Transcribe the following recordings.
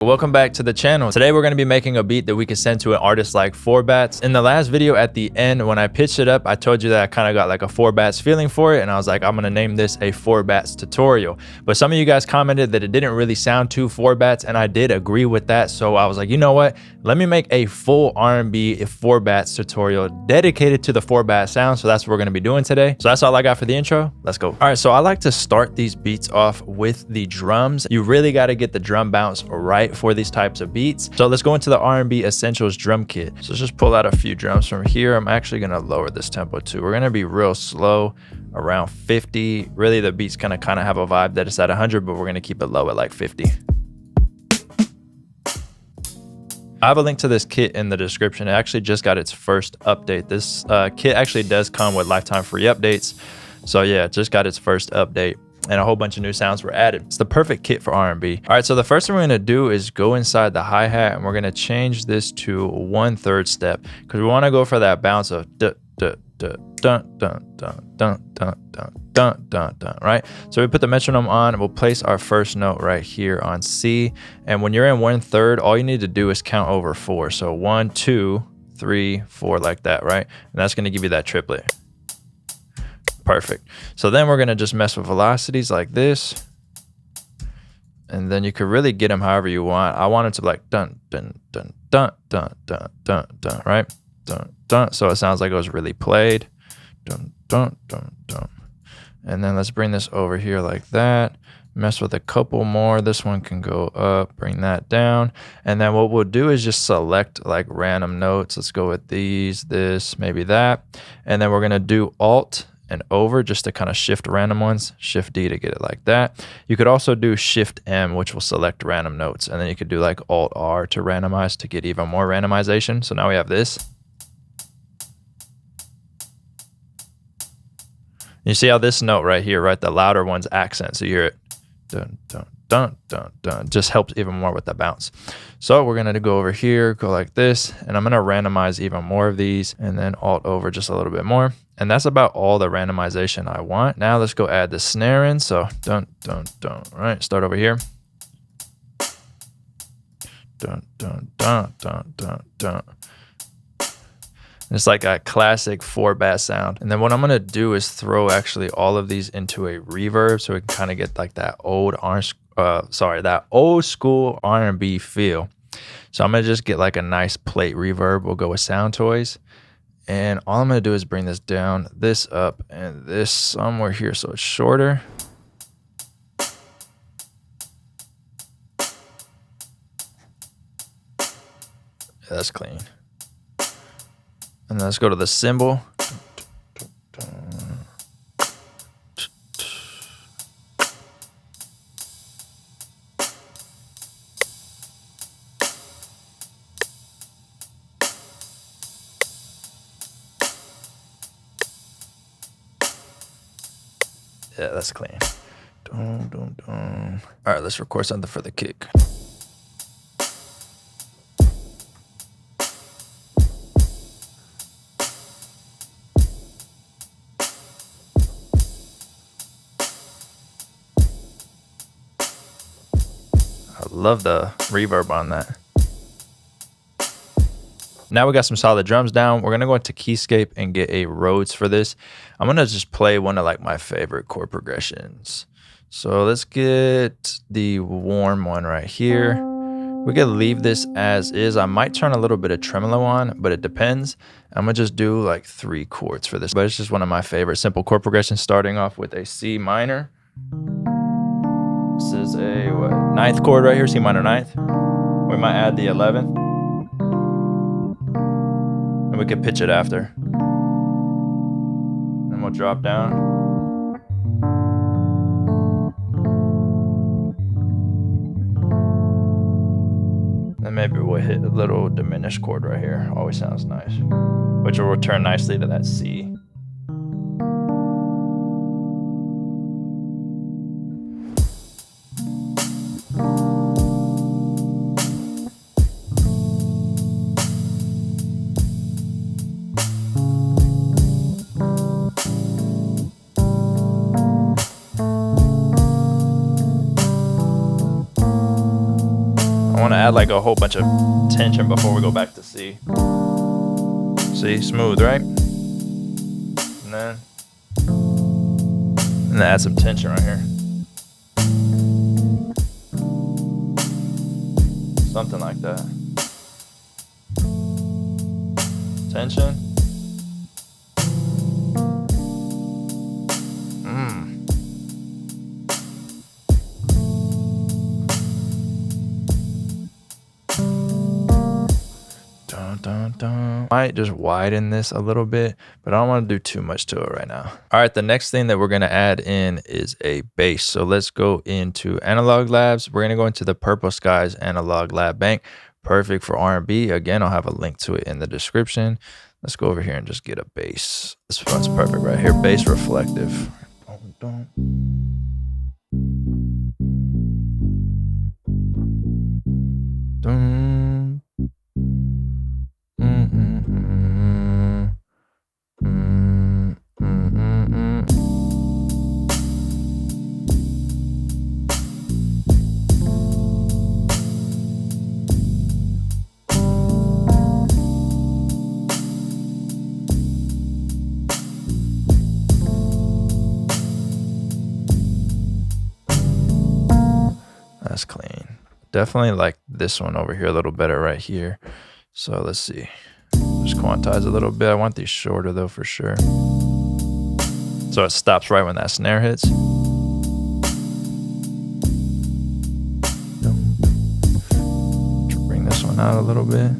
Welcome back to the channel. Today we're going to be making a beat that we can send to an artist like 4Bats. In the last video at the end, when I pitched it up, I told you that I kind of got like a 4Bats feeling for it, and I was like, I'm going to name this a 4Bats tutorial. But some of you guys commented that it didn't really sound too 4Bats, and I did agree with that. So I was like, you know what? Let me make a full R&B 4Bats tutorial dedicated to the 4Bats sound. So that's what we're going to be doing today. So that's all I got for the intro. Let's go. All right, so I like to start these beats off with the drums. You really got to get the drum bounce right for these types of beats. So let's go into the R&B Essentials drum kit. So let's just pull out a few drums from here. I'm actually going to lower this tempo too. We're going to be real slow, around 50. Really, the beat's going to kind of have a vibe that it's at 100, but we're going to keep it low at like 50. I have a link to this kit in the description. It actually just got its first update. This kit actually does come with lifetime free updates. So yeah, it just got its first update, and a whole bunch of new sounds were added. It's the perfect kit for R&B. All right, so the first thing we're gonna do is go inside the hi-hat, and we're gonna change this to 1/3 step, because we wanna go for that bounce of duh, duh, duh, dun, dun, dun, dun, dun, dun, dun, dun, dun, right? So we put the metronome on, and we'll place our first note right here on C. And when you're in 1/3, all you need to do is count over 4. So 1, 2, 3, 4, like that, right? And that's gonna give you that triplet. Perfect. So then we're going to just mess with velocities like this. And then you could really get them however you want. I want it to be like dun, dun, dun, dun, dun, dun, dun, dun, right? Dun, dun. So it sounds like it was really played. Dun, dun, dun, dun. And then let's bring this over here like that. Mess with a couple more. This one can go up, bring that down. And then what we'll do is just select like random notes. Let's go with these, this, maybe that. And then we're going to do Alt and over just to kind of shift random ones. Shift D to get it like that. You could also do Shift M, which will select random notes. And then you could do like Alt R to randomize to get even more randomization. So now we have this. You see how this note right here, right? The louder one's accent. So you hear it. Dun, dun, dun, dun, dun. Just helps even more with the bounce. So we're going to go over here, go like this, and I'm going to randomize even more of these, and then Alt over just a little bit more. And that's about all the randomization I want. Now let's go add the snare in. So dun, dun, dun, right? Start over here. Dun, dun, dun, dun, dun, dun. It's like a classic 4-bass sound. And then what I'm gonna do is throw actually all of these into a reverb, so we can kind of get like that that old school R&B feel. So I'm gonna just get like a nice plate reverb. We'll go with Sound Toys. And all I'm gonna do is bring this down, this up, and this somewhere here so it's shorter. Yeah, that's clean. And then let's go to the cymbal. Yeah, that's clean. Dun, dun, dun. All right, let's record something for the kick. I love the reverb on that. Now we got some solid drums down. We're gonna go into Keyscape and get a Rhodes for this. I'm gonna just play one of like my favorite chord progressions. So let's get the warm one right here. We could leave this as is. I might turn a little bit of tremolo on, but it depends. I'm gonna just do like 3 chords for this, but it's just one of my favorite simple chord progressions, starting off with a C minor. This is a what, 9th chord right here, C minor 9th. We might add the 11th. And we could pitch it after. Then we'll drop down. Then maybe we'll hit a little diminished chord right here. Always sounds nice. Which will return nicely to that C. add like a whole bunch of tension before we go back to C. See, smooth, right? And then add some tension right here. Something like that. Tension. Might just widen this a little bit, but I don't want to do too much to it right now. All right, the next thing that we're going to add in is a bass. So let's go into Analog Labs. We're going to go into the Purple Skies Analog Lab Bank. Perfect for R&B. Again, I'll have a link to it in the description. Let's go over here and just get a bass. This one's perfect right here. Bass reflective. That's clean. Definitely like this one over here a little better right here. So let's see. Just quantize a little bit. I want these shorter though for sure. So it stops right when that snare hits. Bring this one out a little bit.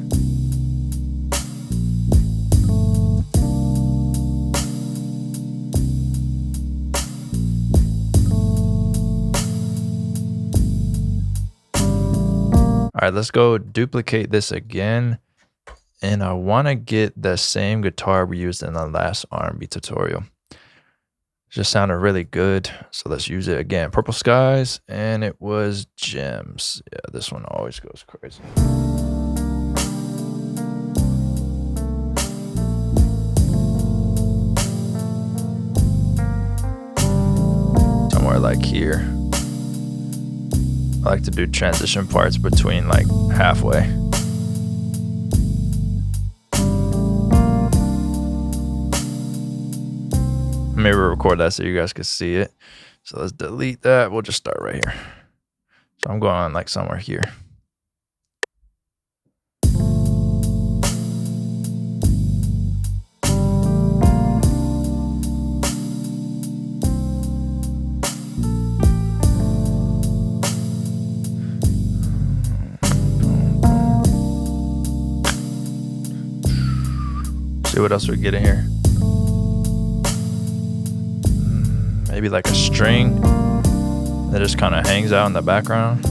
All right, let's go duplicate this again. And I want to get the same guitar we used in the last R&B tutorial. It just sounded really good. So let's use it again. Purple Skies, and it was Gems. Yeah, this one always goes crazy. Somewhere like here. I like to do transition parts between like halfway. Maybe record that so you guys can see it. So let's delete that. We'll just start right here. So I'm going like somewhere here. See what else we get in here. Maybe like a string that just kind of hangs out in the background.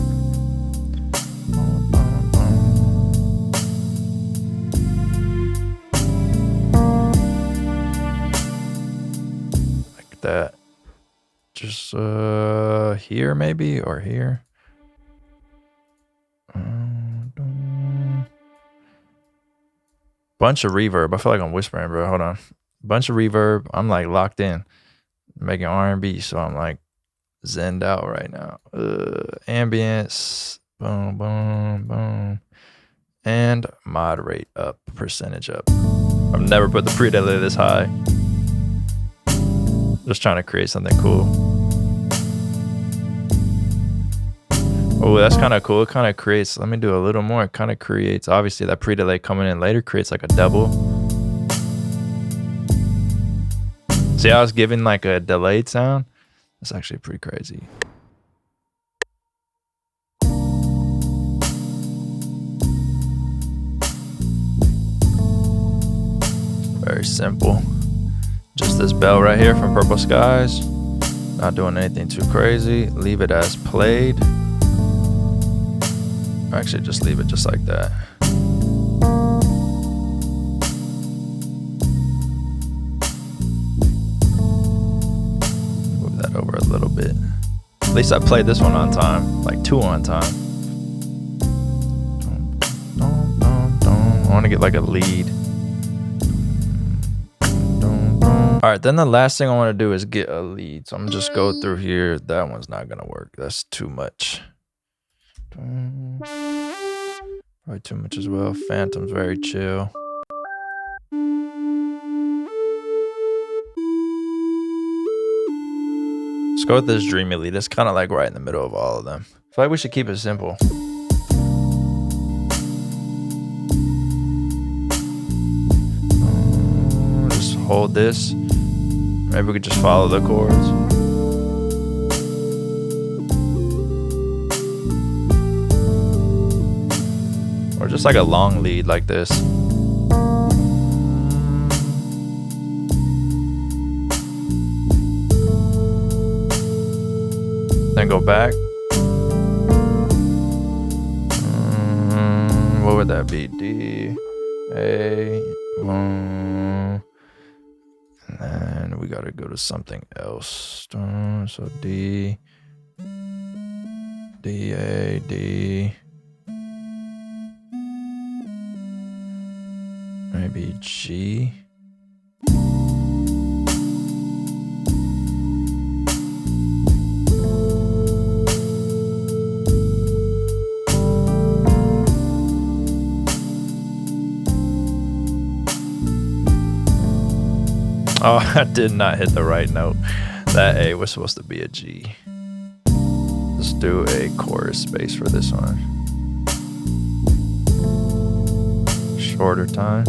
Like that. Just here maybe, or here. Bunch of reverb. I feel like I'm whispering, bro. Hold on. Bunch of reverb. I'm like locked in. Making R&B, so I'm like zenned out right now. Ambience, boom, boom, boom, and mod rate up, percentage up. I've never put the pre-delay this high. Just trying to create something cool. Oh, that's kind of cool. It kind of creates, let me do a little more. It kind of creates, obviously that pre-delay coming in later creates like a double. See how I was giving like a delayed sound? That's actually pretty crazy. Very simple. Just this bell right here from Purple Skies. Not doing anything too crazy. Leave it as played. Or actually just leave it just like that. Over a little bit. At least I played this one on time, like 2 on time. I want to get like a lead. All right, then the last thing I want to do is get a lead. So I'm gonna just go through here. That one's not gonna work. That's too much. Probably too much as well. Phantom's very chill. Let's go with this Dreamy Lead. It's kind of like right in the middle of all of them. I feel like we should keep it simple. Just hold this. Maybe we could just follow the chords. Or just like a long lead like this. Then go back. What would that be? D, A, and then we gotta go to something else. So D, D, A, D. Maybe G. Oh, I did not hit the right note. That A was supposed to be a G. Let's do a chorus space for this one. Shorter time.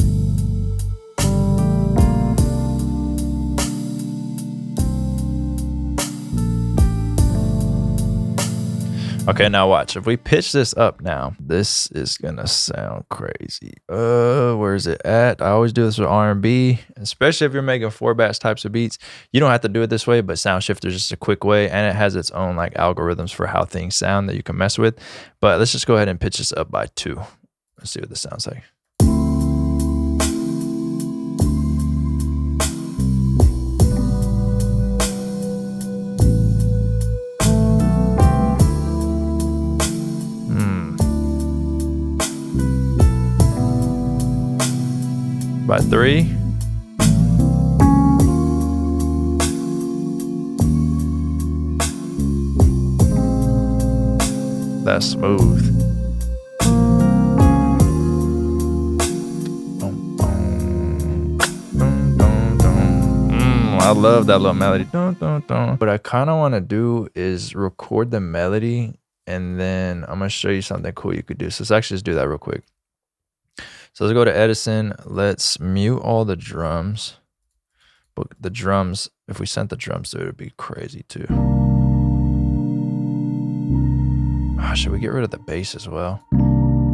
Okay, now watch. If we pitch this up now, this is gonna sound crazy. Where is it at? I always do this with R&B, especially if you're making 4-batch types of beats. You don't have to do it this way, but Sound Shifter is just a quick way, and it has its own like algorithms for how things sound that you can mess with. But let's just go ahead and pitch this up by 2. Let's see what this sounds like. By 3. That's smooth. I love that little melody. What I kind of want to do is record the melody, and then I'm going to show you something cool you could do. So let's actually just do that real quick. So let's go to Edison. Let's mute all the drums. But the drums, if we sent the drums to it, it'd be crazy too. Oh, should we get rid of the bass as well?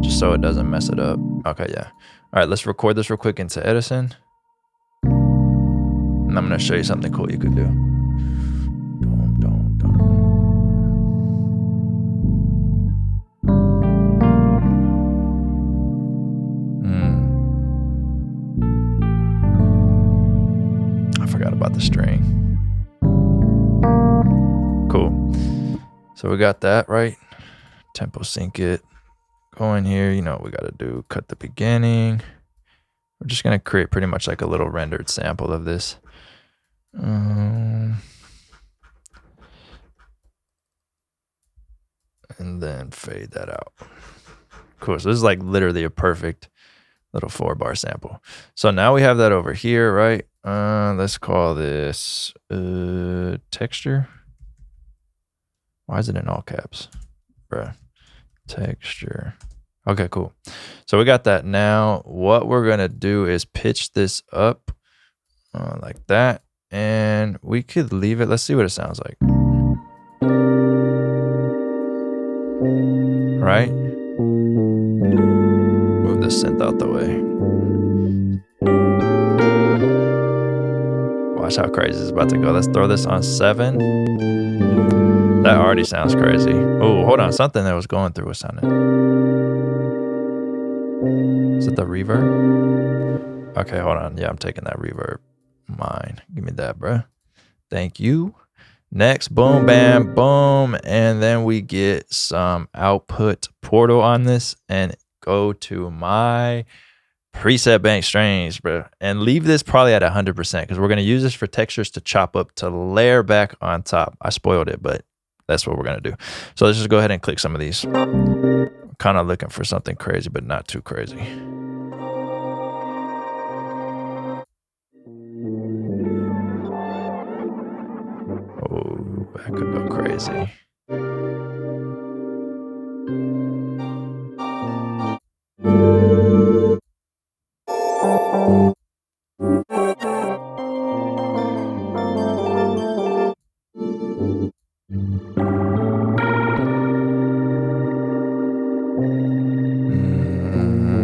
Just so it doesn't mess it up. Okay, yeah. All right, let's record this real quick into Edison. And I'm going to show you something cool you could do. About the string. Cool. So we got that right. Tempo sync it. Go in here. You know what we got to do. Cut the beginning. We're just going to create pretty much like a little rendered sample of this. And then fade that out. Cool. So this is like literally a perfect little 4-bar sample. So now we have that over here, right? Let's call this texture. Why is it in all caps? Bruh. Texture. Okay, cool. So we got that. Now what we're gonna do is pitch this up like that, and we could leave it. Let's see what it sounds like. Right? Move the synth out the way. Watch how crazy it's about to go. Let's throw this on 7. That already sounds crazy. Oh, hold on. Something that was going through was sounding. Is it the reverb? Okay, hold on. Yeah, I'm taking that reverb. Mine. Give me that, bro. Thank you. Next, boom, bam, boom. And then we get some output portal on this and go to my preset bank strings, bro, and leave this probably at 100% because we're going to use this for textures to chop up to layer back on top. I spoiled it, but That's what we're gonna do. So let's just go ahead and click some of these. Kind of looking for something crazy, but not too crazy. Oh, that could go crazy.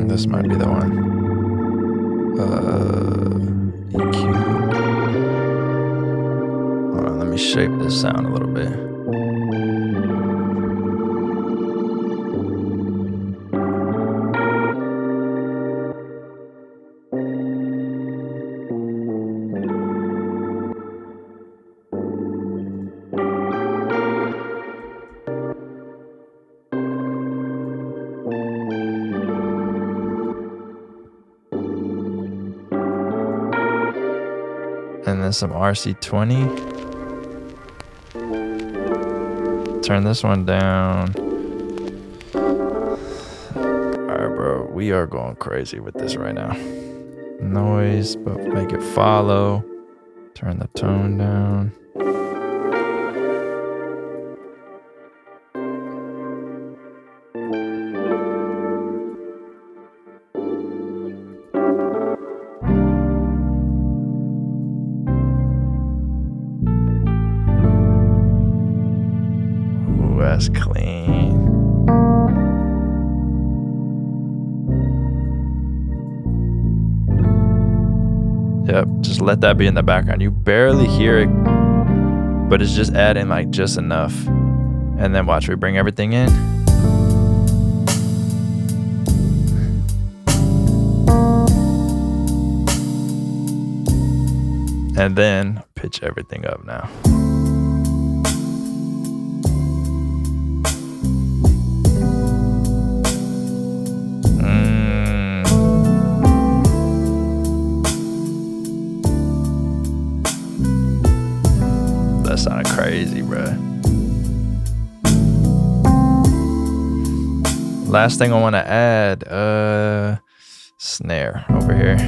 This might be the one. EQ. Hold on, let me shape this sound a little bit. And then some RC20. Turn this one down. Alright, bro. We are going crazy with this right now. Noise, but make it follow. Turn the tone down. That's clean. Yep, just let that be in the background. You barely hear it, but it's just adding like just enough. And then watch, we bring everything in. And then pitch everything up now. That sounded crazy, bruh. Last thing I want to add, snare over here.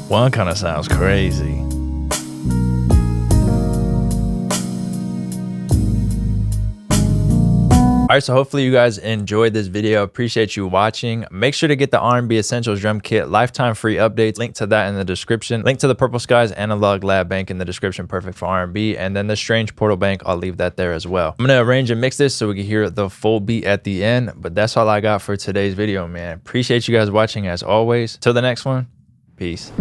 One kind of sounds crazy. All right, so hopefully you guys enjoyed this video. Appreciate you watching. Make sure to get the R&B Essentials drum kit, lifetime free updates. Link to that in the description. Link to the Purple Skies Analog Lab Bank in the description, perfect for R&B. And then the Strange Portal Bank, I'll leave that there as well. I'm gonna arrange and mix this so we can hear the full beat at the end. But that's all I got for today's video, man. Appreciate you guys watching as always. Till the next one, peace.